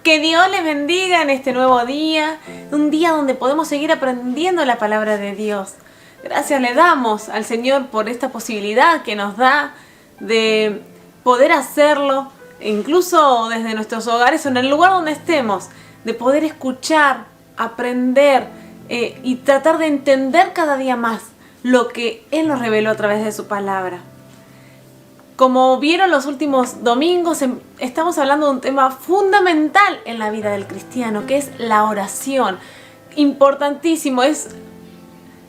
Que Dios les bendiga en este nuevo día, un día donde podemos seguir aprendiendo la palabra de Dios. Gracias le damos al Señor por esta posibilidad que nos da de poder hacerlo, incluso desde nuestros hogares o en el lugar donde estemos, de poder escuchar, aprender y tratar de entender cada día más lo que Él nos reveló a través de su palabra. Como vieron los últimos domingos, estamos hablando de un tema fundamental en la vida del cristiano, que es la oración. Importantísimo, es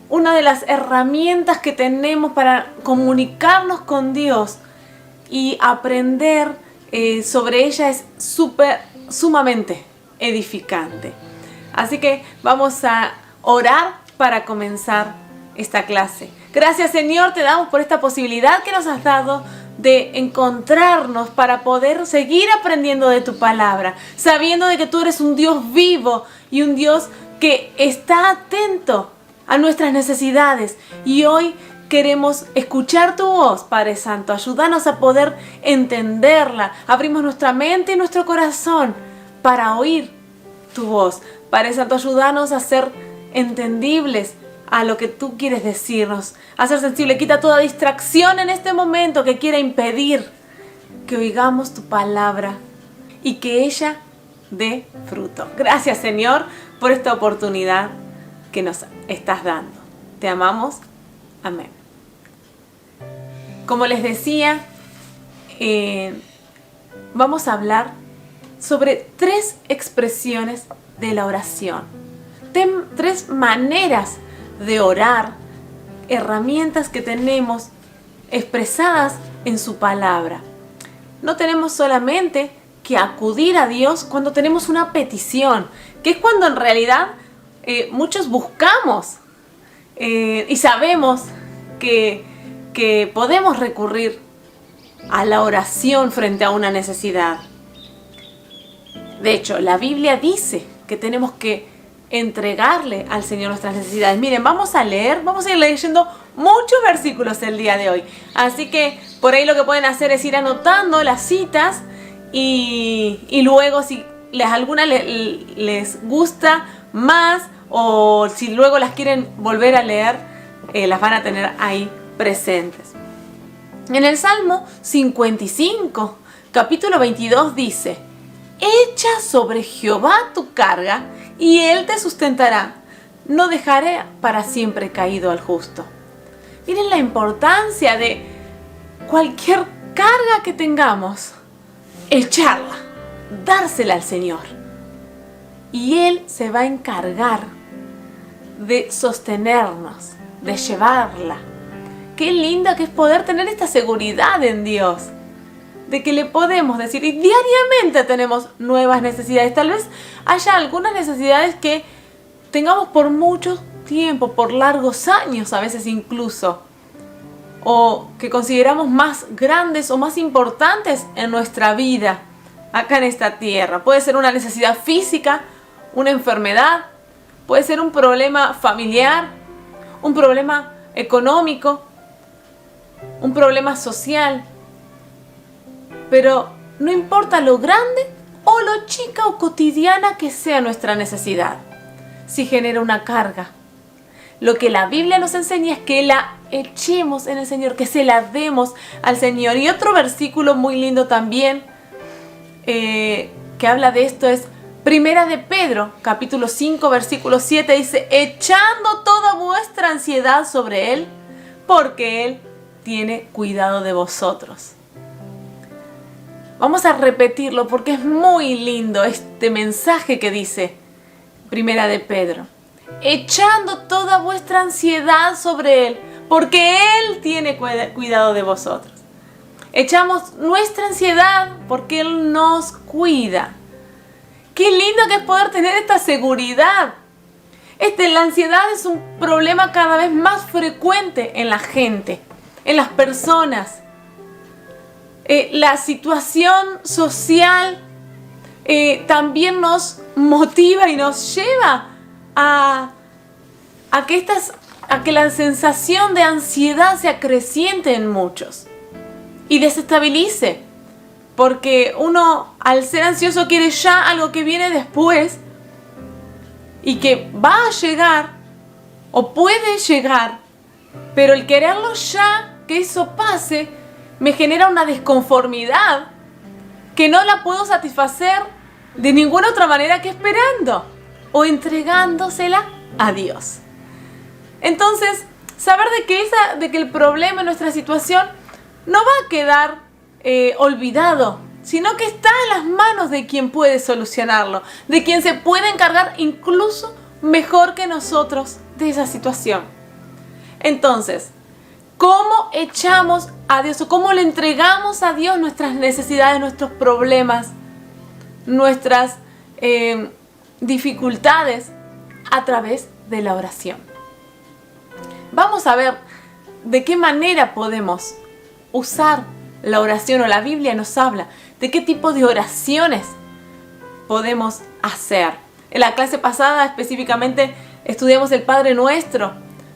una de las herramientas que tenemos para comunicarnos con Dios y aprender sobre ella es sumamente edificante. Así que vamos a orar para comenzar esta clase. Gracias, Señor, te damos por esta posibilidad que nos has dado de encontrarnos para poder seguir aprendiendo de tu palabra, sabiendo de que tú eres un Dios vivo y un Dios que está atento a nuestras necesidades. Y hoy queremos escuchar tu voz, Padre Santo. Ayúdanos a poder entenderla. Abrimos nuestra mente y nuestro corazón para oír tu voz. Padre Santo, ayúdanos a ser entendibles a lo que tú quieres decirnos, a ser sensible. Quita toda distracción en este momento que quiera impedir que oigamos tu palabra y que ella dé fruto. Gracias, Señor, por esta oportunidad que nos estás dando. Te amamos. Amén. Como les decía, vamos a hablar sobre 3 expresiones de la oración. 3 maneras de orar, herramientas que tenemos expresadas en su palabra. No tenemos solamente que acudir a Dios cuando tenemos una petición, que es cuando en realidad muchos buscamos y sabemos que podemos recurrir a la oración frente a una necesidad. De hecho, la Biblia dice que tenemos que entregarle al Señor nuestras necesidades. Miren, vamos a ir leyendo muchos versículos el día de hoy. Así que por ahí lo que pueden hacer es ir anotando las citas y luego si alguna les gusta más o si luego las quieren volver a leer, las van a tener ahí presentes. En el Salmo 55, capítulo 22 dice: echa sobre Jehová tu carga y Él te sustentará. No dejaré para siempre caído al justo. Miren la importancia de cualquier carga que tengamos, echarla, dársela al Señor. Y Él se va a encargar de sostenernos, de llevarla. Qué lindo que es poder tener esta seguridad en Dios, de que le podemos decir, y diariamente tenemos nuevas necesidades. Tal vez haya algunas necesidades que tengamos por mucho tiempo, por largos años a veces incluso, o que consideramos más grandes o más importantes en nuestra vida acá en esta tierra. Puede ser una necesidad física, una enfermedad, puede ser un problema familiar, un problema económico, un problema social. Pero no importa lo grande o lo chica o cotidiana que sea nuestra necesidad, si genera una carga. Lo que la Biblia nos enseña es que la echemos en el Señor, que se la demos al Señor. Y otro versículo muy lindo también que habla de esto es Primera de Pedro, capítulo 5, versículo 7, dice: echando toda vuestra ansiedad sobre Él, porque Él tiene cuidado de vosotros. Vamos a repetirlo porque es muy lindo este mensaje que dice Primera de Pedro. Echando toda vuestra ansiedad sobre Él, porque Él tiene cuidado de vosotros. Echamos nuestra ansiedad porque Él nos cuida. Qué lindo que es poder tener esta seguridad. La ansiedad es un problema cada vez más frecuente en la gente, en las personas. La situación social también nos motiva y nos lleva a que la sensación de ansiedad se acreciente en muchos y desestabilice porque uno al ser ansioso quiere ya algo que viene después y que va a llegar o puede llegar, pero el quererlo ya, que eso pase, me genera una desconformidad que no la puedo satisfacer de ninguna otra manera que esperando o entregándosela a Dios. Entonces, saber de que el problema en nuestra situación no va a quedar olvidado, sino que está en las manos de quien puede solucionarlo, de quien se puede encargar incluso mejor que nosotros de esa situación. Entonces, ¿cómo echamos a Dios o cómo le entregamos a Dios nuestras necesidades, nuestros problemas, nuestras dificultades? A través de la oración. Vamos a ver de qué manera podemos usar la oración, o la Biblia nos habla de qué tipo de oraciones podemos hacer. En la clase pasada específicamente estudiamos el Padre Nuestro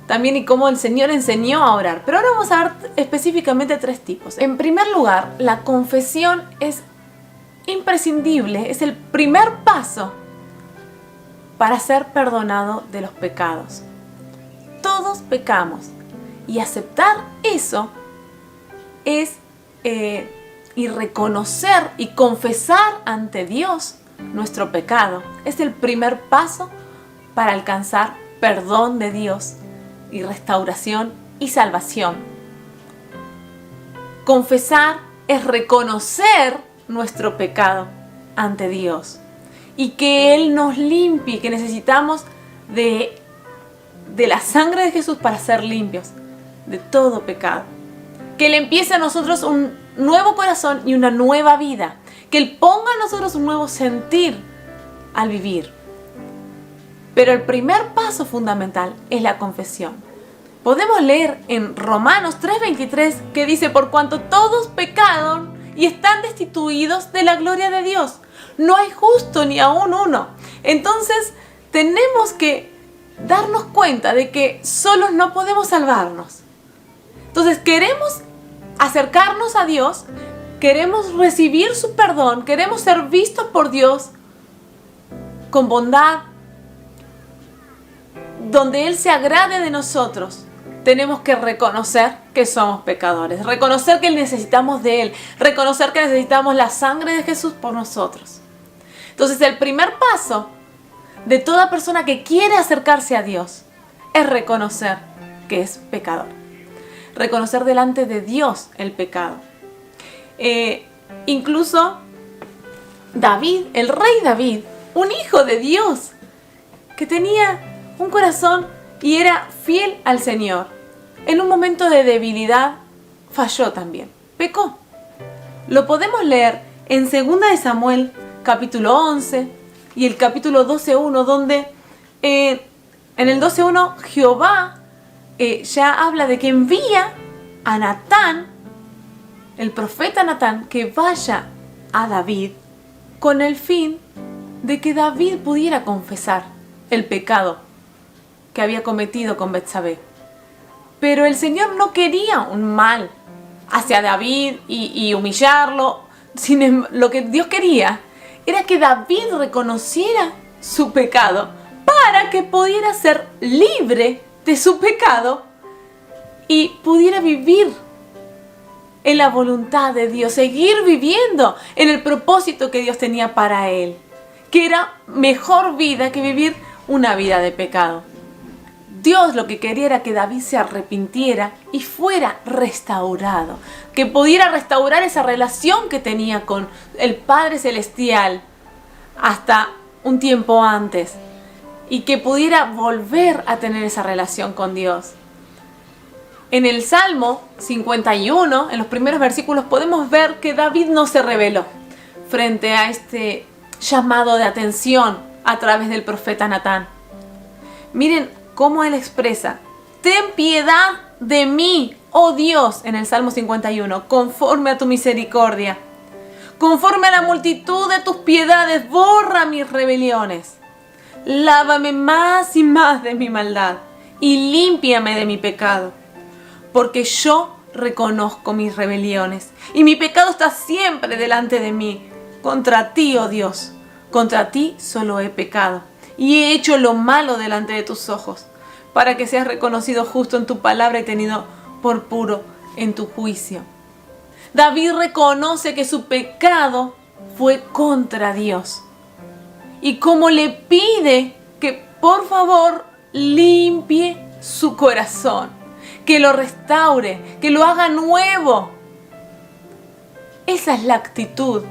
también y cómo el Señor enseñó a orar. Pero ahora vamos a ver específicamente 3 tipos. En primer lugar, la confesión es imprescindible, es el primer paso para ser perdonado de los pecados. Todos pecamos y aceptar eso es y reconocer y confesar ante Dios nuestro pecado. Es el primer paso para alcanzar perdón de Dios y restauración y salvación. Confesar es reconocer nuestro pecado ante Dios y que Él nos limpie, que necesitamos de la sangre de Jesús para ser limpios de todo pecado. Que Él empiece a nosotros un nuevo corazón y una nueva vida. Que Él ponga en nosotros un nuevo sentir al vivir. Pero el primer paso fundamental es la confesión. Podemos leer en Romanos 3:23 que dice: por cuanto todos pecaron y están destituidos de la gloria de Dios. No hay justo ni aún uno. Entonces tenemos que darnos cuenta de que solos no podemos salvarnos. Entonces queremos acercarnos a Dios, queremos recibir su perdón, queremos ser vistos por Dios con bondad, donde Él se agrade de nosotros. Tenemos que reconocer que somos pecadores, reconocer que necesitamos de Él, reconocer que necesitamos la sangre de Jesús por nosotros. Entonces el primer paso de toda persona que quiere acercarse a Dios es reconocer que es pecador. Reconocer delante de Dios el pecado. Incluso David, el rey David, un hijo de Dios, que tenía un corazón y era fiel al Señor, en un momento de debilidad falló también, pecó. Lo podemos leer en 2 de Samuel, capítulo 11 y el capítulo 12:1, donde en el 12:1 Jehová ya habla de que envía a Natán, el profeta Natán, que vaya a David con el fin de que David pudiera confesar el pecado que había cometido con Betsabé. Pero el Señor no quería un mal hacia David y humillarlo. Lo que Dios quería era que David reconociera su pecado para que pudiera ser libre de su pecado y pudiera vivir en la voluntad de Dios, seguir viviendo en el propósito que Dios tenía para él, que era mejor vida que vivir una vida de pecado. Dios lo que quería era que David se arrepintiera y fuera restaurado, que pudiera restaurar esa relación que tenía con el Padre Celestial hasta un tiempo antes y que pudiera volver a tener esa relación con Dios. En el Salmo 51, en los primeros versículos, podemos ver que David no se rebeló frente a este llamado de atención a través del profeta Natán. Miren cómo él expresa: ten piedad de mí, oh Dios, en el Salmo 51, conforme a tu misericordia. Conforme a la multitud de tus piedades, borra mis rebeliones. Lávame más y más de mi maldad y límpiame de mi pecado. Porque yo reconozco mis rebeliones y mi pecado está siempre delante de mí. Contra ti, oh Dios, contra ti solo he pecado y he hecho lo malo delante de tus ojos, para que seas reconocido justo en tu palabra y tenido por puro en tu juicio. David reconoce que su pecado fue contra Dios y como le pide que por favor limpie su corazón, que lo restaure, que lo haga nuevo. Esa es la actitud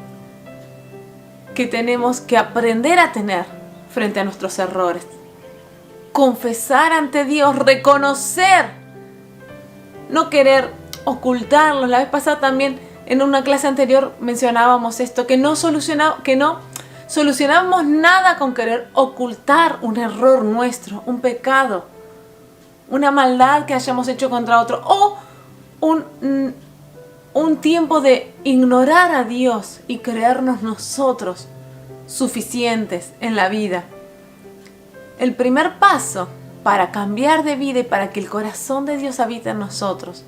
que tenemos que aprender a tener frente a nuestros errores. Confesar ante Dios, reconocer, no querer ocultarlos. La vez pasada también en una clase anterior mencionábamos esto, que no solucionamos nada con querer ocultar un error nuestro, un pecado, una maldad que hayamos hecho contra otro o un tiempo de ignorar a Dios y creernos nosotros suficientes en la vida. El primer paso para cambiar de vida y para que el corazón de Dios habite en nosotros,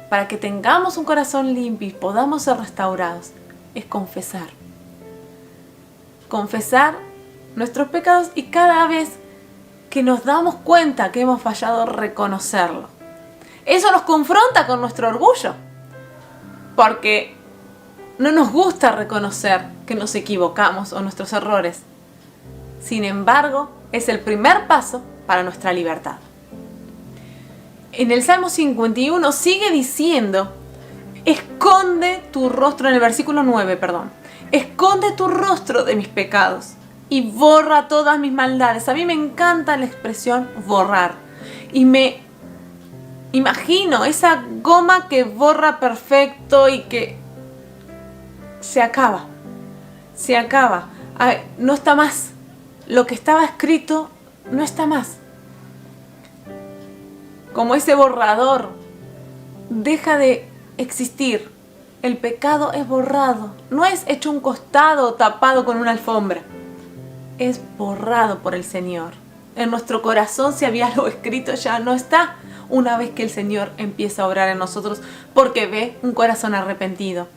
para que tengamos un corazón limpio y podamos ser restaurados, es confesar. Confesar nuestros pecados y cada vez que nos damos cuenta que hemos fallado, reconocerlo. Eso nos confronta con nuestro orgullo, porque no nos gusta reconocer que nos equivocamos o nuestros errores. Sin embargo, es el primer paso para nuestra libertad. En el Salmo 51 sigue diciendo, esconde tu rostro, en el versículo 9, esconde tu rostro de mis pecados y borra todas mis maldades. A mí me encanta la expresión borrar y me imagino esa goma que borra perfecto y que se acaba. No está más. Lo que estaba escrito no está más. Como ese borrador deja de existir. El pecado es borrado. No es hecho un costado o tapado con una alfombra. Es borrado por el Señor. En nuestro corazón, si había algo escrito, ya no está. Una vez que el Señor empieza a obrar en nosotros, porque ve un corazón arrepentido.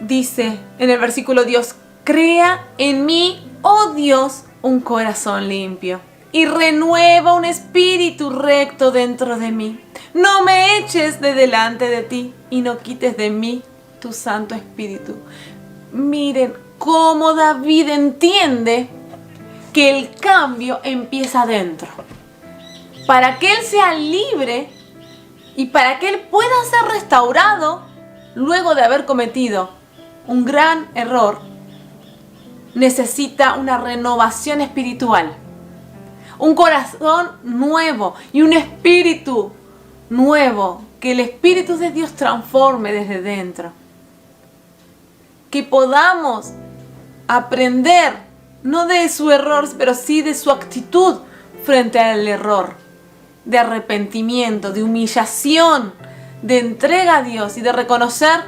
Dice en el versículo: Dios, crea en mí, oh Dios, un corazón limpio y renueva un espíritu recto dentro de mí. No me eches de delante de ti y no quites de mí tu Santo Espíritu. Miren cómo David entiende que el cambio empieza adentro. Para que él sea libre y para que él pueda ser restaurado luego de haber cometido un gran error, necesita una renovación espiritual, un corazón nuevo y un espíritu nuevo, que el Espíritu de Dios transforme desde dentro. Que podamos aprender, no de su error, pero sí de su actitud frente al error, de arrepentimiento, de humillación, de entrega a Dios y de reconocer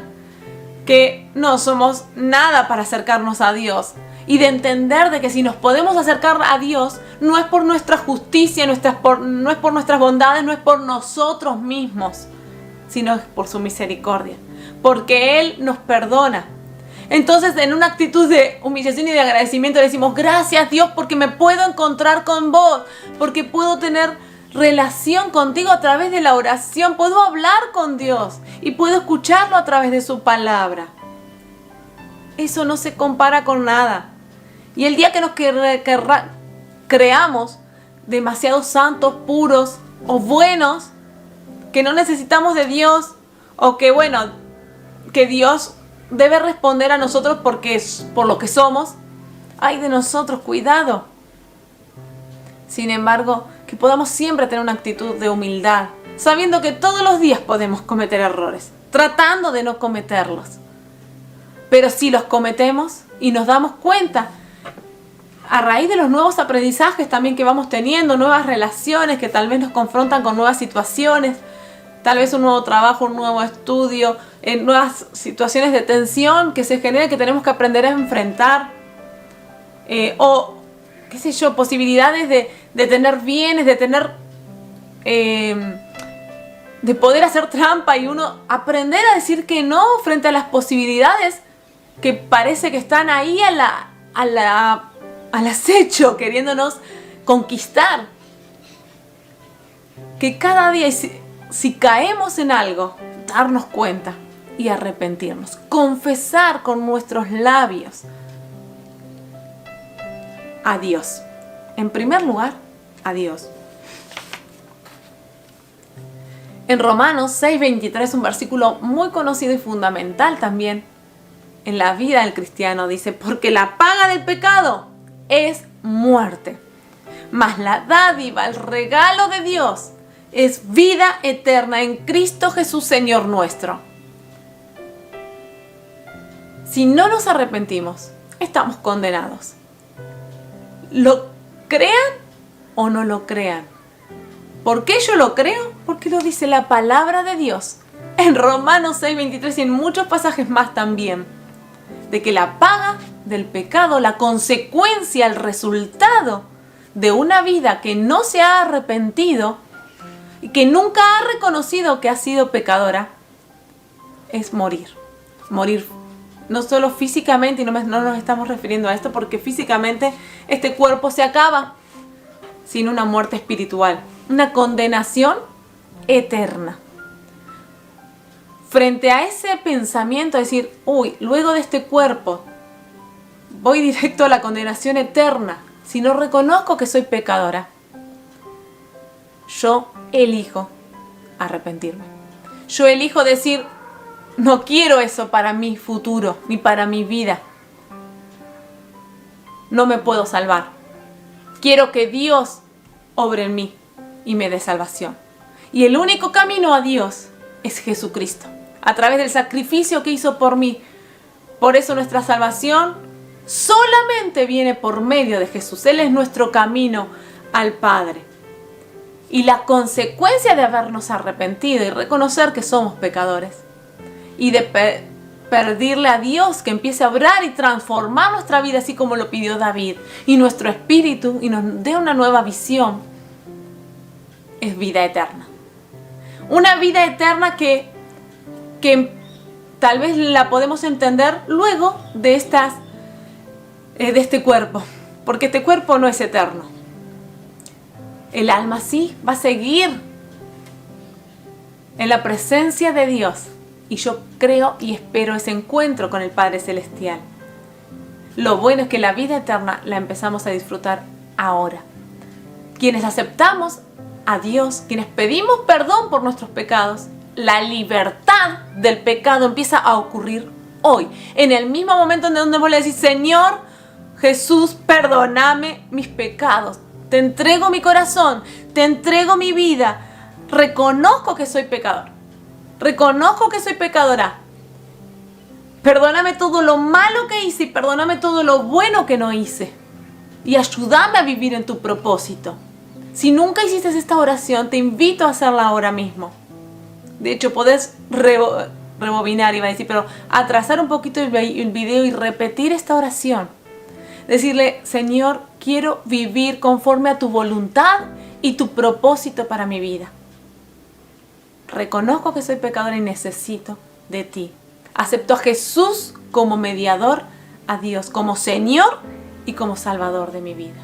que no somos nada para acercarnos a Dios. Y de entender de que si nos podemos acercar a Dios, no es por nuestra justicia, no es por nuestras bondades, no es por nosotros mismos, sino es por su misericordia. Porque Él nos perdona. Entonces, en una actitud de humillación y de agradecimiento, le decimos: gracias Dios, porque me puedo encontrar con vos, porque puedo tener relación contigo a través de la oración, puedo hablar con Dios y puedo escucharlo a través de su palabra. Eso no se compara con nada. Y el día que nos creamos demasiado santos, puros o buenos, que no necesitamos de Dios, o que que Dios debe responder a nosotros por lo que somos, ay de nosotros, cuidado. Sin embargo, que podamos siempre tener una actitud de humildad, sabiendo que todos los días podemos cometer errores, tratando de no cometerlos. Pero si los cometemos y nos damos cuenta, a raíz de los nuevos aprendizajes también que vamos teniendo, nuevas relaciones que tal vez nos confrontan con nuevas situaciones, tal vez un nuevo trabajo, un nuevo estudio, nuevas situaciones de tensión que se generan, que tenemos que aprender a enfrentar, o qué sé yo, posibilidades de tener bienes, de tener de poder hacer trampa y uno aprender a decir que no frente a las posibilidades que parece que están ahí al acecho, queriéndonos conquistar. Que cada día, si caemos en algo, darnos cuenta y arrepentirnos. Confesar con nuestros labios a Dios. En primer lugar, a Dios. En Romanos 6:23, un versículo muy conocido y fundamental también en la vida del cristiano, dice: porque la paga del pecado es muerte, mas la dádiva, el regalo de Dios, es vida eterna en Cristo Jesús, Señor nuestro. Si no nos arrepentimos, estamos condenados. ¿Lo crean o no lo crean? ¿Por qué yo lo creo? Porque lo dice la palabra de Dios en Romanos 6:23 y en muchos pasajes más también, de que la paga del pecado, la consecuencia, el resultado de una vida que no se ha arrepentido y que nunca ha reconocido que ha sido pecadora, es morir. Morir no solo físicamente, y no nos estamos refiriendo a esto porque físicamente este cuerpo se acaba, sino una muerte espiritual, una condenación eterna. Frente a ese pensamiento, decir, luego de este cuerpo voy directo a la condenación eterna, si no reconozco que soy pecadora, yo elijo arrepentirme. Yo elijo decir, no quiero eso para mi futuro, ni para mi vida. No me puedo salvar. Quiero que Dios obre en mí y me dé salvación. Y el único camino a Dios es Jesucristo, a través del sacrificio que hizo por mí. Por eso nuestra salvación solamente viene por medio de Jesús. Él es nuestro camino al Padre. Y la consecuencia de habernos arrepentido y reconocer que somos pecadores y de pedirle a Dios que empiece a obrar y transformar nuestra vida así como lo pidió David y nuestro espíritu y nos dé una nueva visión, es vida eterna. Una vida eterna que tal vez la podemos entender luego de este cuerpo, porque este cuerpo no es eterno. El alma sí va a seguir en la presencia de Dios. Y yo creo y espero ese encuentro con el Padre Celestial. Lo bueno es que la vida eterna la empezamos a disfrutar ahora. Quienes aceptamos a Dios, quienes pedimos perdón por nuestros pecados, la libertad del pecado empieza a ocurrir hoy. En el mismo momento en donde vos le decís, Señor Jesús, perdóname mis pecados. Te entrego mi corazón, te entrego mi vida. Reconozco que soy pecador. Reconozco que soy pecadora. Perdóname todo lo malo que hice y perdóname todo lo bueno que no hice. Y ayúdame a vivir en tu propósito. Si nunca hiciste esta oración, te invito a hacerla ahora mismo. De hecho, podés rebobinar, iba a decir, pero atrasar un poquito el video y repetir esta oración. Decirle, Señor, quiero vivir conforme a tu voluntad y tu propósito para mi vida. Reconozco que soy pecadora y necesito de ti. Acepto a Jesús como mediador, a Dios como Señor y como Salvador de mi vida.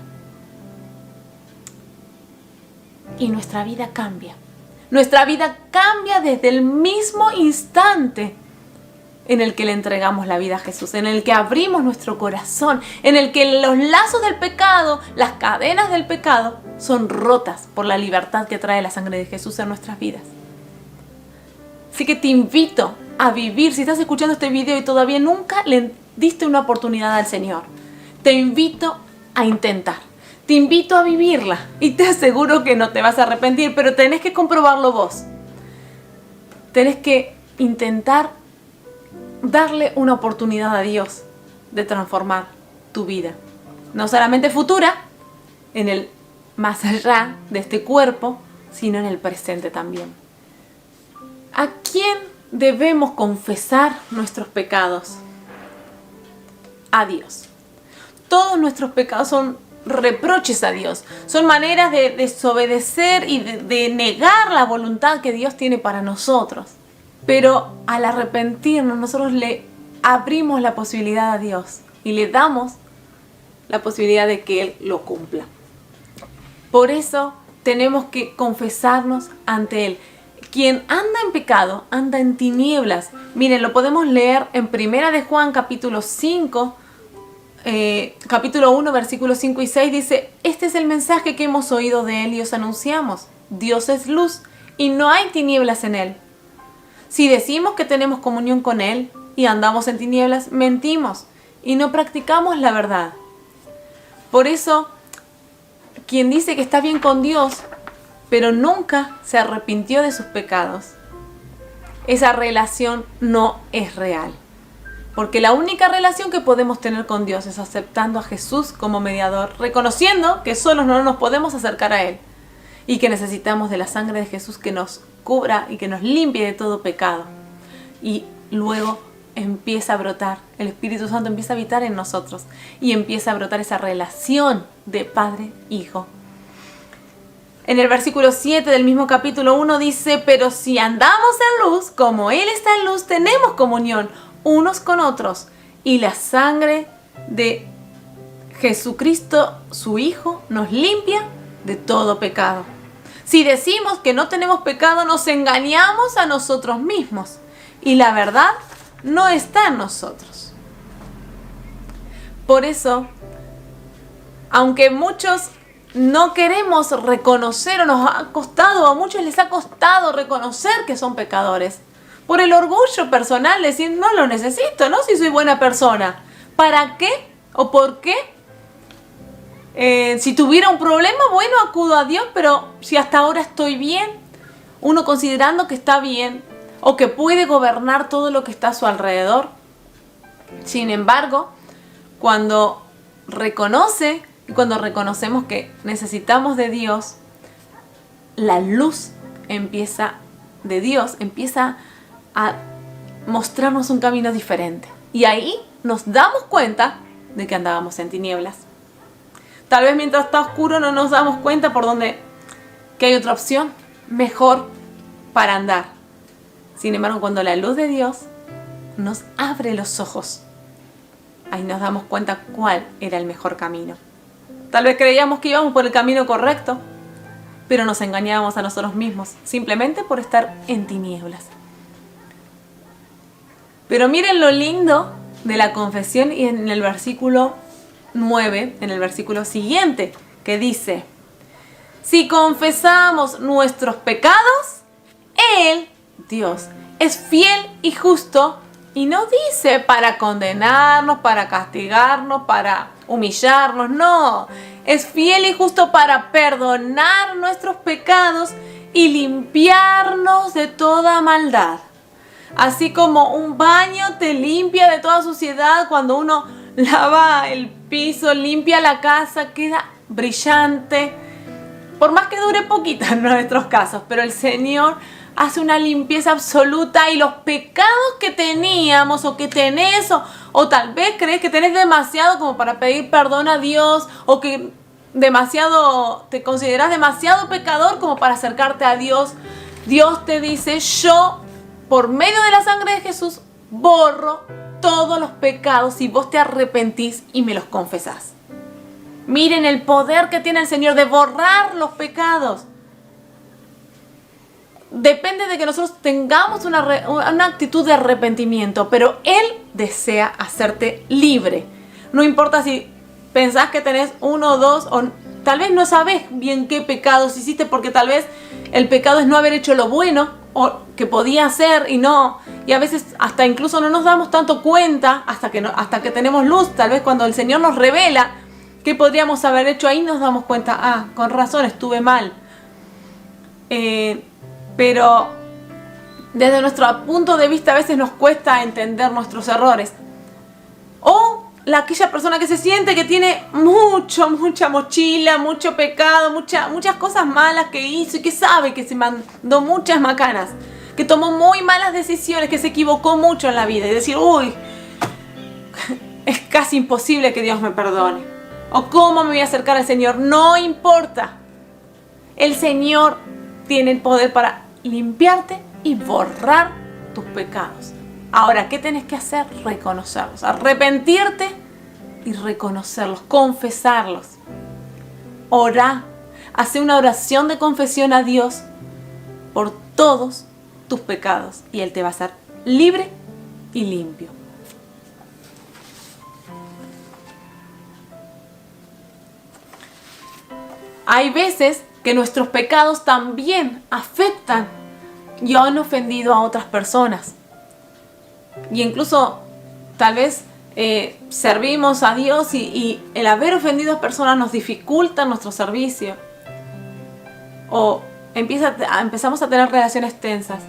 Y nuestra vida cambia. Nuestra vida cambia desde el mismo instante en el que le entregamos la vida a Jesús, en el que abrimos nuestro corazón, en el que los lazos del pecado, las cadenas del pecado, son rotas por la libertad que trae la sangre de Jesús en nuestras vidas. Así que te invito a vivir, si estás escuchando este video y todavía nunca le diste una oportunidad al Señor, te invito a intentar, te invito a vivirla y te aseguro que no te vas a arrepentir, pero tenés que comprobarlo vos. Tenés que intentar darle una oportunidad a Dios de transformar tu vida, no solamente futura, en el más allá de este cuerpo, sino en el presente también. ¿A quién debemos confesar nuestros pecados? A Dios. Todos nuestros pecados son reproches a Dios. Son maneras de desobedecer y de negar la voluntad que Dios tiene para nosotros. Pero al arrepentirnos, nosotros le abrimos la posibilidad a Dios y le damos la posibilidad de que Él lo cumpla. Por eso tenemos que confesarnos ante Él. Quien anda en pecado, anda en tinieblas. Miren, lo podemos leer en 1 de Juan capítulo 5, capítulo 1, versículos 5 y 6. Dice: este es el mensaje que hemos oído de Él y os anunciamos. Dios es luz y no hay tinieblas en Él. Si decimos que tenemos comunión con Él y andamos en tinieblas, mentimos y no practicamos la verdad. Por eso, quien dice que está bien con Dios, pero nunca se arrepintió de sus pecados, esa relación no es real. Porque la única relación que podemos tener con Dios es aceptando a Jesús como mediador, reconociendo que solos no nos podemos acercar a Él y que necesitamos de la sangre de Jesús que nos cubra y que nos limpie de todo pecado. Y luego empieza a brotar, el Espíritu Santo empieza a habitar en nosotros y empieza a brotar esa relación de padre-hijo. En el versículo 7 del mismo capítulo 1 dice: pero si andamos en luz, como Él está en luz, tenemos comunión unos con otros, y la sangre de Jesucristo, su Hijo, nos limpia de todo pecado. Si decimos que no tenemos pecado, nos engañamos a nosotros mismos, y la verdad no está en nosotros. Por eso, aunque muchos no queremos reconocer, o nos ha costado, a muchos les ha costado reconocer que son pecadores, por el orgullo personal, decir: no lo necesito, ¿no? Si soy buena persona. ¿Para qué? ¿O por qué? Si tuviera un problema, bueno, acudo a Dios, pero si hasta ahora estoy bien, uno considerando que está bien o que puede gobernar todo lo que está a su alrededor. Sin embargo, cuando reconoce y cuando reconocemos que necesitamos de Dios, la luz de Dios empieza a mostrarnos un camino diferente. Y ahí nos damos cuenta de que andábamos en tinieblas. Tal vez mientras está oscuro no nos damos cuenta que hay otra opción mejor para andar. Sin embargo, cuando la luz de Dios nos abre los ojos, ahí nos damos cuenta cuál era el mejor camino. Tal vez creíamos que íbamos por el camino correcto, pero nos engañábamos a nosotros mismos, simplemente por estar en tinieblas. Pero miren lo lindo de la confesión, y en el versículo 9, en el versículo siguiente, que dice: si confesamos nuestros pecados, Él, Dios, es fiel y justo, y no dice para condenarnos, para castigarnos, para humillarnos, no. Es fiel y justo para perdonar nuestros pecados y limpiarnos de toda maldad. Así como un baño te limpia de toda suciedad, cuando uno lava el piso, limpia la casa, queda brillante. Por más que dure poquito en nuestros casos, pero el Señor hace una limpieza absoluta, y los pecados que teníamos o que tenés, o tal vez crees que tenés demasiado como para pedir perdón a Dios, o que te consideras demasiado pecador como para acercarte a Dios, Dios te dice: yo, por medio de la sangre de Jesús, borro todos los pecados si vos te arrepentís y me los confesás. Miren el poder que tiene el Señor de borrar los pecados. Depende de que nosotros tengamos una actitud de arrepentimiento, pero Él desea hacerte libre. No importa si pensás que tenés uno o dos, o tal vez no sabés bien qué pecados hiciste, porque tal vez el pecado es no haber hecho lo bueno o que podía hacer, y a veces hasta incluso no nos damos tanto cuenta hasta que tenemos luz. Tal vez cuando el Señor nos revela qué podríamos haber hecho, ahí nos damos cuenta: con razón, estuve mal. Pero desde nuestro punto de vista a veces nos cuesta entender nuestros errores. O aquella persona que se siente que tiene mucha mochila, mucho pecado, muchas cosas malas que hizo, y que sabe que se mandó muchas macanas, que tomó muy malas decisiones, que se equivocó mucho en la vida, y decir: uy, es casi imposible que Dios me perdone. o cómo me voy a acercar al Señor. No importa. El Señor tiene el poder para limpiarte y borrar tus pecados. Ahora, ¿qué tienes que hacer? Reconocerlos, arrepentirte y reconocerlos, confesarlos. Ora, hace una oración de confesión a Dios por todos tus pecados y Él te va a hacer libre y limpio. Hay veces que nuestros pecados también afectan y han ofendido a otras personas. Y incluso tal vez servimos a Dios y el haber ofendido a personas nos dificulta nuestro servicio. O empezamos a tener relaciones tensas.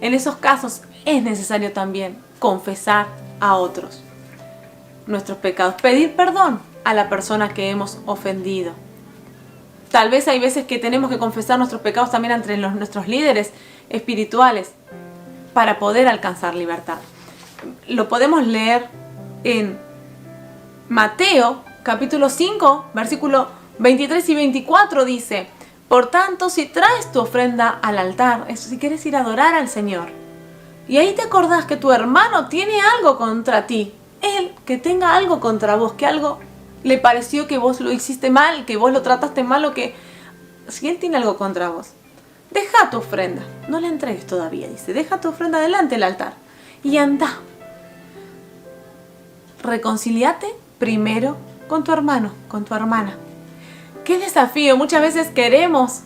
En esos casos es necesario también confesar a otros nuestros pecados, pedir perdón a la persona que hemos ofendido. Tal vez hay veces que tenemos que confesar nuestros pecados también entre nuestros líderes espirituales para poder alcanzar libertad. Lo podemos leer en Mateo capítulo 5, versículo 23 y 24 dice: por tanto, si traes tu ofrenda al altar, eso si quieres ir a adorar al Señor, y ahí te acordás que tu hermano tiene algo contra ti, él que tenga algo contra vos, que algo le pareció que vos lo hiciste mal, que vos lo trataste mal, o que si él tiene algo contra vos, deja tu ofrenda, no la entregues todavía, dice, deja tu ofrenda delante del altar y anda. Reconciliate primero con tu hermano, con tu hermana. ¡Qué desafío! Muchas veces queremos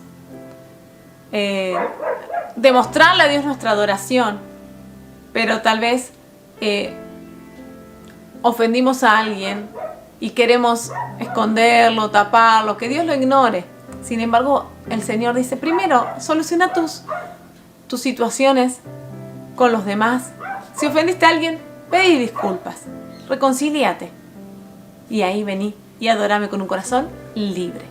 demostrarle a Dios nuestra adoración, pero tal vez ofendimos a alguien y queremos esconderlo, taparlo, que Dios lo ignore. Sin embargo, el Señor dice, primero, soluciona tus situaciones con los demás. Si ofendiste a alguien, pedí disculpas, reconcíliate. Y ahí vení y adorame con un corazón libre.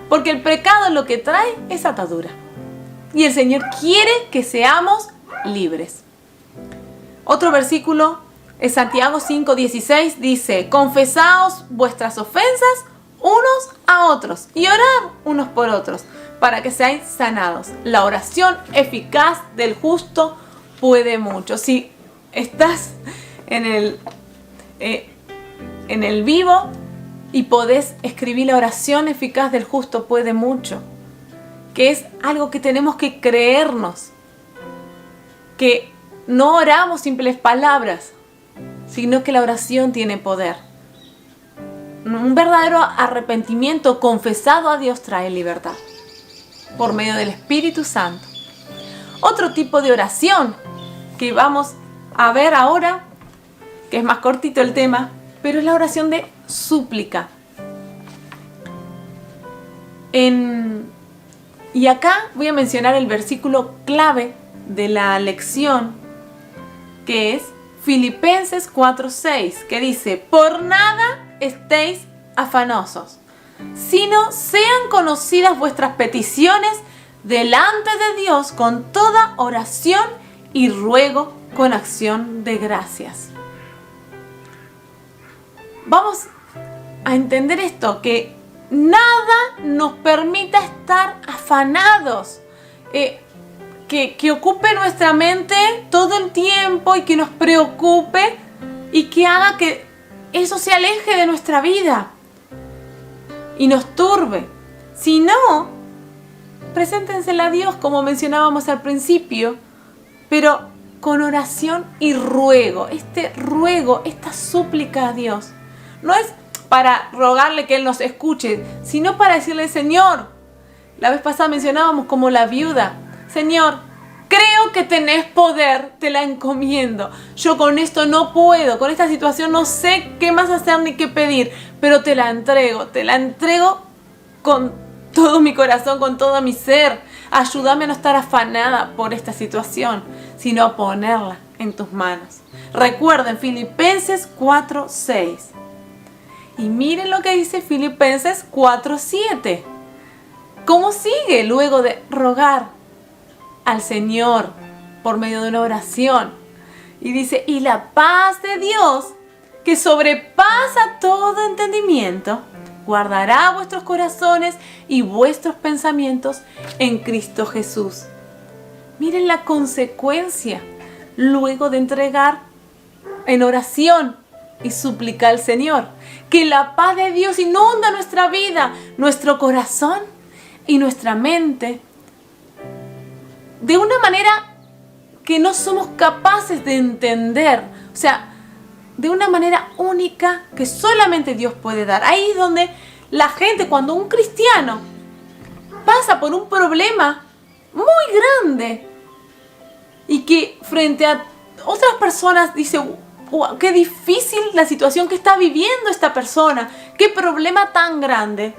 Porque el pecado lo que trae es atadura. Y el Señor quiere que seamos libres. Otro versículo es Santiago 5:16, dice: confesaos vuestras ofensas unos a otros y orad unos por otros para que seáis sanados. La oración eficaz del justo puede mucho. Si estás en el vivo y podés escribir la oración eficaz del justo puede mucho, que es algo que tenemos que creernos, que no oramos simples palabras, sino que la oración tiene poder. Un verdadero arrepentimiento confesado a Dios trae libertad por medio del Espíritu Santo. Otro tipo de oración que vamos a ver ahora, que es más cortito el tema, pero es la oración de súplica. Y acá voy a mencionar el versículo clave de la lección, que es Filipenses 4:6, que dice: por nada estéis afanosos, sino sean conocidas vuestras peticiones delante de Dios con toda oración y ruego con acción de gracias. Vamos a entender esto, que nada nos permita estar afanados, que ocupe nuestra mente todo el tiempo y que nos preocupe y que haga que eso se aleje de nuestra vida y nos turbe. Si no, preséntensela a Dios como mencionábamos al principio, pero con oración y ruego. Este ruego, esta súplica a Dios, no es para rogarle que Él nos escuche, sino para decirle: Señor, la vez pasada mencionábamos como la viuda, Señor, creo que tenés poder, te la encomiendo. Yo con esto no puedo, con esta situación no sé qué más hacer ni qué pedir, pero te la entrego con todo mi corazón, con todo mi ser. Ayúdame a no estar afanada por esta situación, sino a ponerla en tus manos. Recuerden Filipenses 4:6. Y miren lo que dice Filipenses 4:7. ¿Cómo sigue luego de rogar al Señor por medio de una oración? Y dice: y la paz de Dios, que sobrepasa todo entendimiento, guardará vuestros corazones y vuestros pensamientos en Cristo Jesús. Miren la consecuencia luego de entregar en oración y suplicar al Señor. Que la paz de Dios inunda nuestra vida, nuestro corazón y nuestra mente de una manera que no somos capaces de entender. O sea, de una manera única que solamente Dios puede dar. Ahí es donde la gente, cuando un cristiano pasa por un problema muy grande y que frente a otras personas dice: wow, qué difícil la situación que está viviendo esta persona, qué problema tan grande.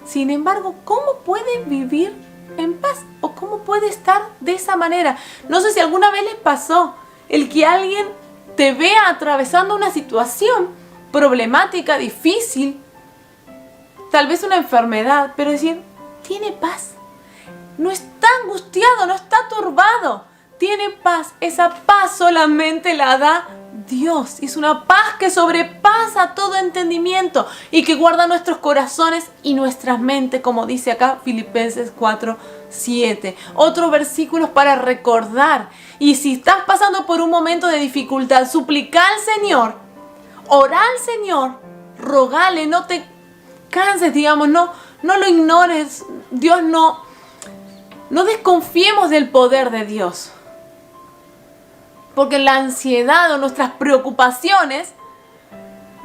Sin embargo, ¿cómo puede vivir en paz? ¿O cómo puede estar de esa manera? No sé si alguna vez les pasó el que alguien te vea atravesando una situación problemática, difícil, tal vez una enfermedad, pero decir: tiene paz, no está angustiado, no está turbado, tiene paz. Esa paz solamente la da Dios. Es una paz que sobrepasa todo entendimiento y que guarda nuestros corazones y nuestras mentes, como dice acá Filipenses 4:7. Otros versículos para recordar. Y si estás pasando por un momento de dificultad, suplica al Señor, ora al Señor, rogale, no te canses, digamos, no lo ignores. Dios no desconfiemos del poder de Dios. Porque la ansiedad o nuestras preocupaciones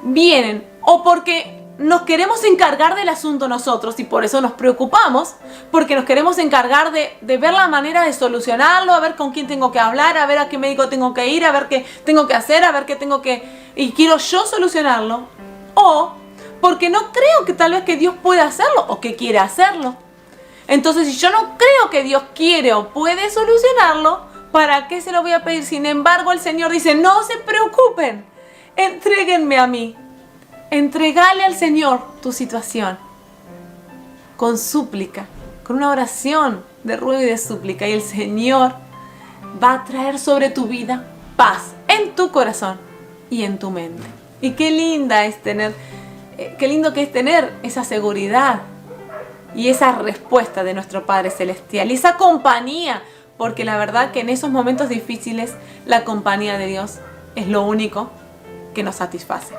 vienen o porque nos queremos encargar del asunto nosotros y por eso nos preocupamos, porque nos queremos encargar de ver la manera de solucionarlo, a ver con quién tengo que hablar, a ver a qué médico tengo que ir, a ver qué tengo que hacer, a ver qué tengo que... y quiero yo solucionarlo, o porque no creo que tal vez que Dios pueda hacerlo o que quiera hacerlo. Entonces, si yo no creo que Dios quiere o puede solucionarlo, ¿para qué se lo voy a pedir? Sin embargo, el Señor dice: no se preocupen, entréguenme a mí. Entregale al Señor tu situación con súplica, con una oración de ruego y de súplica, y el Señor va a traer sobre tu vida paz en tu corazón y en tu mente. Y qué linda es qué lindo que es tener esa seguridad y esa respuesta de nuestro Padre Celestial y esa compañía, porque la verdad que en esos momentos difíciles la compañía de Dios es lo único que nos satisface.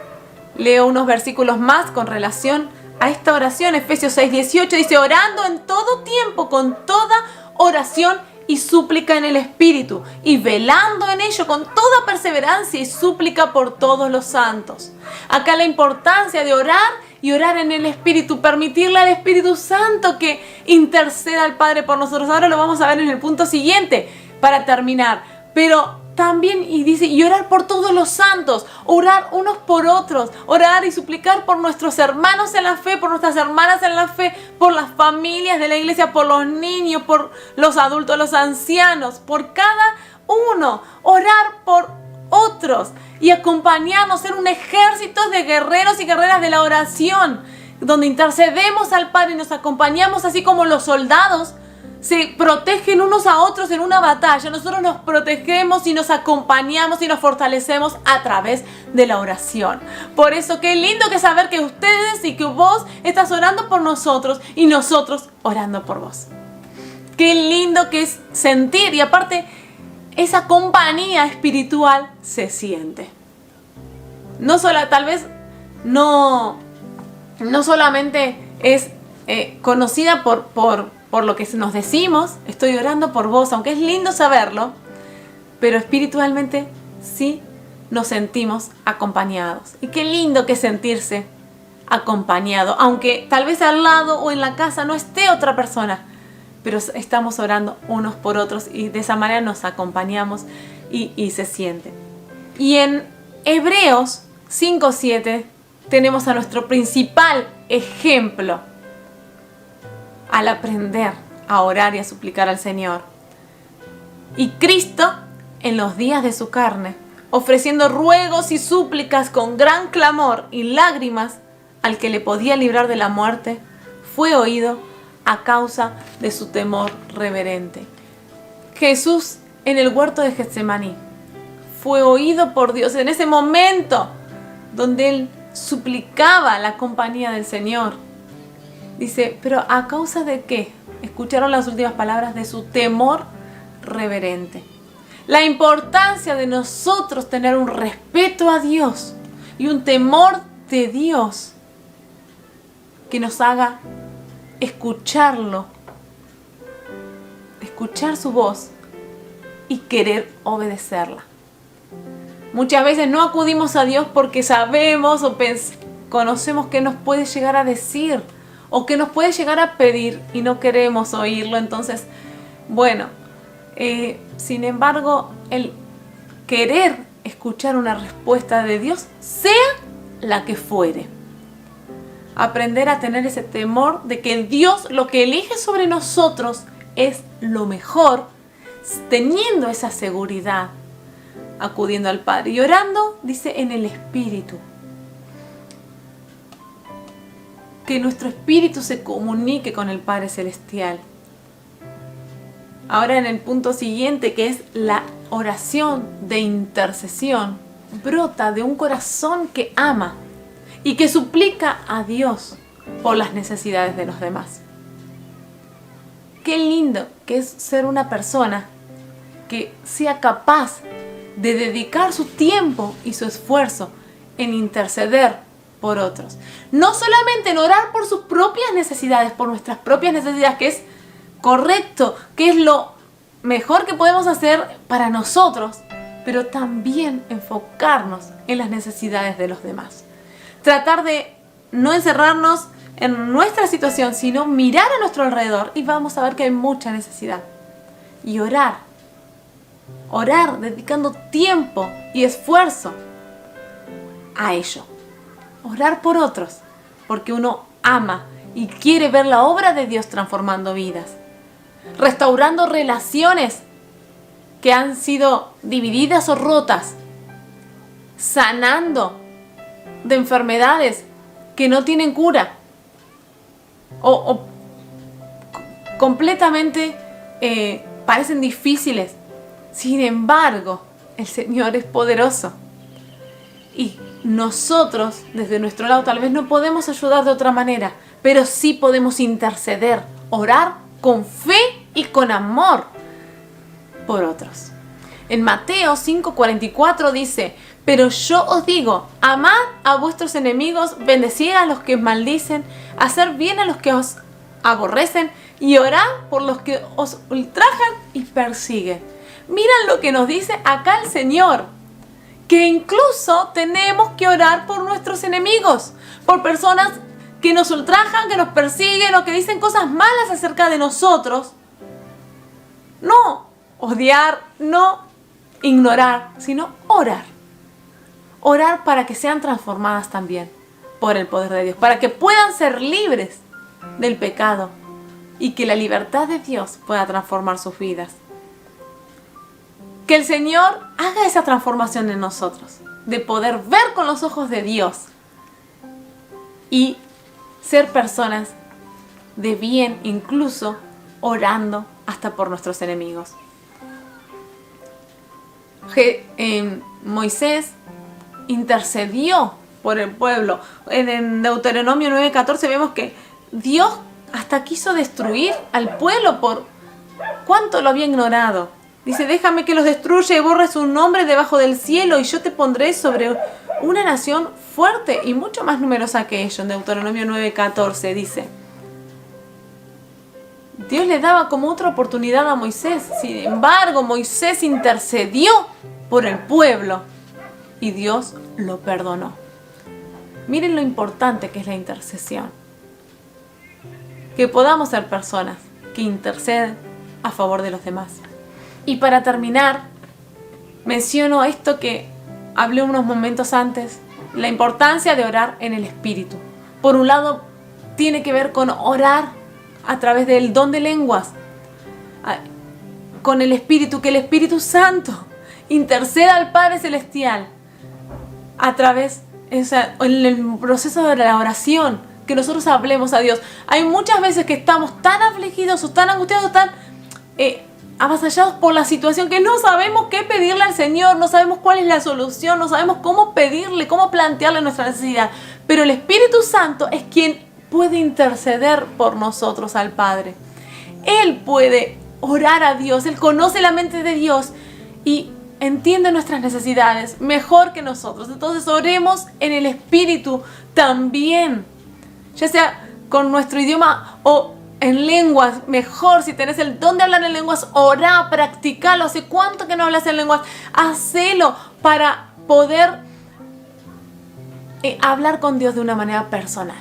Leo unos versículos más con relación a esta oración. Efesios 6:18 dice: orando en todo tiempo con toda oración y súplica en el Espíritu, y velando en ello con toda perseverancia y súplica por todos los santos. Acá la importancia de orar y orar en el Espíritu, permitirle al Espíritu Santo que interceda al Padre por nosotros. Ahora lo vamos a ver en el punto siguiente para terminar. Pero también, y dice, y orar por todos los santos, orar unos por otros, orar y suplicar por nuestros hermanos en la fe, por nuestras hermanas en la fe, por las familias de la iglesia, por los niños, por los adultos, los ancianos, por cada uno, orar por otros y acompañarnos, ser un ejército de guerreros y guerreras de la oración, donde intercedemos al Padre y nos acompañamos, así como los soldados se protegen unos a otros en una batalla. Nosotros nos protegemos y nos acompañamos y nos fortalecemos a través de la oración. Por eso qué lindo que saber que ustedes y que vos estás orando por nosotros y nosotros orando por vos. Qué lindo que es sentir, y aparte esa compañía espiritual se siente. No solo, tal vez no solamente es conocida por lo que nos decimos, estoy orando por vos, aunque es lindo saberlo, pero espiritualmente sí nos sentimos acompañados. Y qué lindo que es sentirse acompañado, aunque tal vez al lado o en la casa no esté otra persona, pero estamos orando unos por otros y de esa manera nos acompañamos y se siente. Y en Hebreos 5:7 tenemos a nuestro principal ejemplo al aprender a orar y a suplicar al Señor. Y Cristo, en los días de su carne, ofreciendo ruegos y súplicas con gran clamor y lágrimas al que le podía librar de la muerte, fue oído a causa de su temor reverente. Jesús, en el huerto de Getsemaní, fue oído por Dios en ese momento donde él suplicaba la compañía del Señor. Dice, pero ¿a causa de qué? Escucharon las últimas palabras de su temor reverente. La importancia de nosotros tener un respeto a Dios y un temor de Dios que nos haga escucharlo, escuchar su voz y querer obedecerla. Muchas veces no acudimos a Dios porque sabemos o conocemos qué nos puede llegar a decir o que nos puede llegar a pedir y no queremos oírlo. Entonces, bueno, sin embargo, el querer escuchar una respuesta de Dios, sea la que fuere. Aprender a tener ese temor de que Dios lo que elige sobre nosotros es lo mejor, teniendo esa seguridad, acudiendo al Padre y orando, dice, en el Espíritu. Que nuestro espíritu se comunique con el Padre Celestial. Ahora en el punto siguiente, que es la oración de intercesión, brota de un corazón que ama y que suplica a Dios por las necesidades de los demás. Qué lindo que es ser una persona que sea capaz de dedicar su tiempo y su esfuerzo en interceder por otros. No solamente en orar por sus propias necesidades, por nuestras propias necesidades, que es correcto, que es lo mejor que podemos hacer para nosotros, pero también enfocarnos en las necesidades de los demás. Tratar de no encerrarnos en nuestra situación, sino mirar a nuestro alrededor y vamos a ver que hay mucha necesidad. Y orar dedicando tiempo y esfuerzo a ello. Orar por otros, porque uno ama y quiere ver la obra de Dios transformando vidas, restaurando relaciones que han sido divididas o rotas, sanando de enfermedades que no tienen cura o completamente parecen difíciles. Sin embargo, el Señor es poderoso y nosotros, desde nuestro lado, tal vez no podemos ayudar de otra manera, pero sí podemos interceder, orar con fe y con amor por otros. En Mateo 5:44 dice, pero yo os digo, amad a vuestros enemigos, bendecid a los que os maldicen, hacer bien a los que os aborrecen y orad por los que os ultrajan y persiguen. Miren lo que nos dice acá el Señor, que incluso tenemos que orar por nuestros enemigos, por personas que nos ultrajan, que nos persiguen o que dicen cosas malas acerca de nosotros. No odiar, no ignorar, sino orar. Orar para que sean transformadas también por el poder de Dios, para que puedan ser libres del pecado y que la libertad de Dios pueda transformar sus vidas. Que el Señor haga esa transformación en nosotros, de poder ver con los ojos de Dios y ser personas de bien, incluso orando hasta por nuestros enemigos. Moisés intercedió por el pueblo. En Deuteronomio 9:14 vemos que Dios hasta quiso destruir al pueblo por cuánto lo había ignorado. Dice, déjame que los destruya y borre su nombre debajo del cielo y yo te pondré sobre una nación fuerte y mucho más numerosa que ellos. En Deuteronomio 9:14 dice, Dios le daba como otra oportunidad a Moisés. Sin embargo, Moisés intercedió por el pueblo y Dios lo perdonó. Miren lo importante que es la intercesión. Que podamos ser personas que interceden a favor de los demás. Y para terminar, menciono esto que hablé unos momentos antes, la importancia de orar en el Espíritu. Por un lado, tiene que ver con orar a través del don de lenguas, con el Espíritu, que el Espíritu Santo interceda al Padre Celestial a través, en el proceso de la oración, que nosotros hablemos a Dios. Hay muchas veces que estamos tan afligidos o tan angustiados, tan avasallados por la situación que no sabemos qué pedirle al Señor, no sabemos cuál es la solución, no sabemos cómo pedirle, cómo plantearle nuestra necesidad. Pero el Espíritu Santo es quien puede interceder por nosotros al Padre. Él puede orar a Dios, Él conoce la mente de Dios y entiende nuestras necesidades mejor que nosotros. Entonces oremos en el Espíritu también, ya sea con nuestro idioma o en lenguas. Mejor, si tenés el don de hablar en lenguas, orá, practicalo. ¿Hace cuánto que no hablas en lenguas? Hacelo para poder hablar con Dios de una manera personal.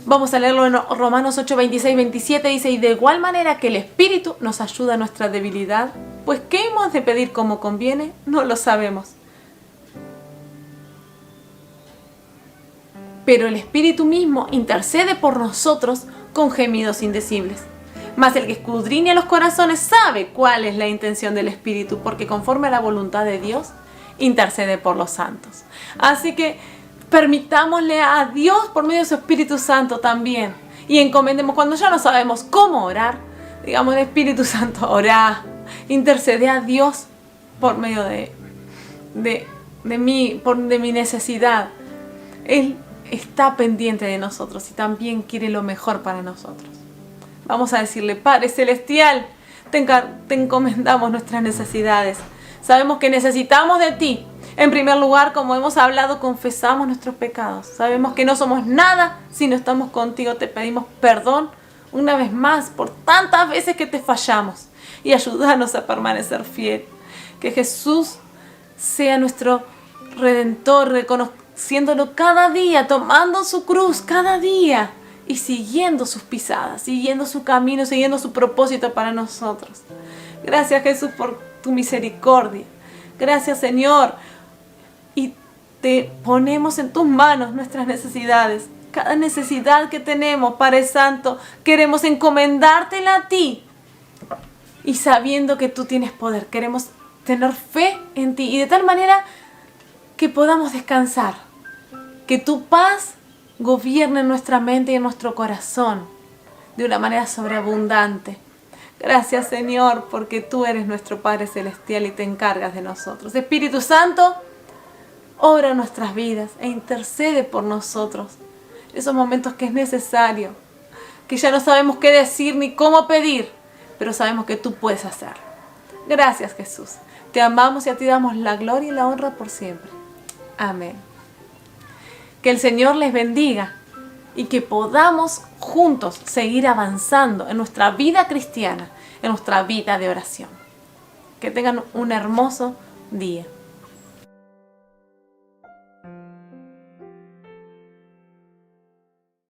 Vamos a leerlo en Romanos 8, 26, 27. Dice: y de igual manera que el Espíritu nos ayuda a nuestra debilidad, pues ¿qué hemos de pedir como conviene? No lo sabemos. Pero el Espíritu mismo intercede por nosotros con gemidos indecibles. Mas el que escudriña los corazones sabe cuál es la intención del Espíritu, porque conforme a la voluntad de Dios, intercede por los santos. Así que permitámosle a Dios por medio de su Espíritu Santo también. Y encomendemos, cuando ya no sabemos cómo orar, digamos: Espíritu Santo, orá, intercede a Dios por medio de mi necesidad. Él está pendiente de nosotros y también quiere lo mejor para nosotros. Vamos a decirle: Padre Celestial, te encomendamos nuestras necesidades. Sabemos que necesitamos de ti. En primer lugar, como hemos hablado, confesamos nuestros pecados. Sabemos que no somos nada si no estamos contigo. Te pedimos perdón una vez más por tantas veces que te fallamos. Y ayúdanos a permanecer fiel. Que Jesús sea nuestro Redentor, reconociéndolo cada día, tomando su cruz cada día y siguiendo sus pisadas, siguiendo su camino, siguiendo su propósito para nosotros. Gracias, Jesús, por tu misericordia. Gracias, Señor. Y te ponemos en tus manos nuestras necesidades. Cada necesidad que tenemos, Padre Santo, queremos encomendártela a ti. Y sabiendo que tú tienes poder, queremos tener fe en ti. Y de tal manera que podamos descansar. Que tu paz gobierne en nuestra mente y en nuestro corazón de una manera sobreabundante. Gracias, Señor, porque tú eres nuestro Padre Celestial y te encargas de nosotros. Espíritu Santo, obra en nuestras vidas e intercede por nosotros. En esos momentos que es necesario, que ya no sabemos qué decir ni cómo pedir, pero sabemos que tú puedes hacerlo. Gracias, Jesús. Te amamos y a ti damos la gloria y la honra por siempre. Amén. Que el Señor les bendiga y que podamos juntos seguir avanzando en nuestra vida cristiana, en nuestra vida de oración. Que tengan un hermoso día.